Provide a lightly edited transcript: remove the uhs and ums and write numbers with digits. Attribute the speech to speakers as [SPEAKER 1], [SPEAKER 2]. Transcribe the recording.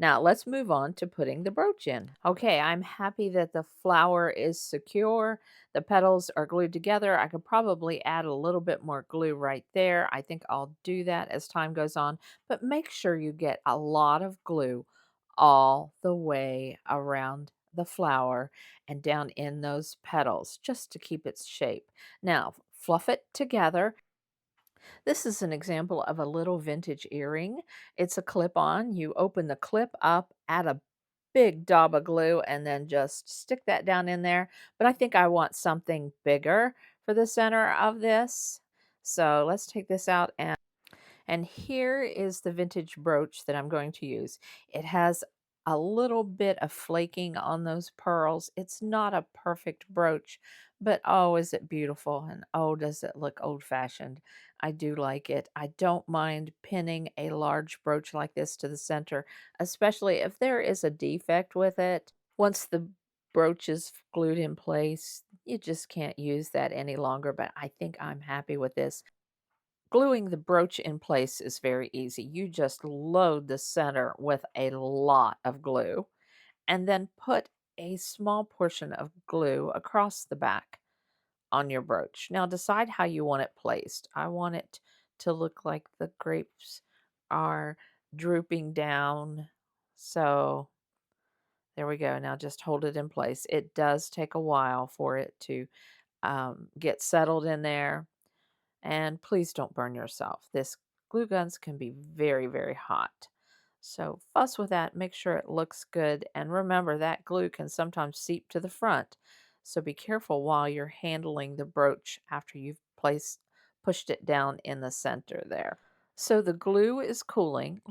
[SPEAKER 1] Now let's move on to putting the brooch in. Okay, I'm happy that the flower is secure. The petals are glued together. I could probably add a little bit more glue right there. I think I'll do that as time goes on, but make sure you get a lot of glue all the way around the flower and down in those petals just to keep its shape. Now, fluff it together. This is an example of a little vintage earring. It's a clip-on. You open the clip up, add a big dob of glue, and then just stick that down in there. But I think I want something bigger for the center of this. So let's take this out and here is the vintage brooch that I'm going to use. It has a little bit of flaking on those pearls. It's not a perfect brooch, but oh, is it beautiful? And oh, does it look old-fashioned? I do like it. I don't mind pinning a large brooch like this to the center, especially if there is a defect with it. Once the brooch is glued in place, you just can't use that any longer, but I think I'm happy with this. Gluing the brooch in place is very easy. You just load the center with a lot of glue and then put a small portion of glue across the back on your brooch. Now decide how you want it placed. I want it to look like the grapes are drooping down. So there we go. Now just hold it in place. It does take a while for it to get settled in there. And please don't burn yourself. This glue guns can be very, very hot. So fuss with that, make sure it looks good. And remember that glue can sometimes seep to the front. So be careful while you're handling the brooch after you've pushed it down in the center there. So the glue is cooling.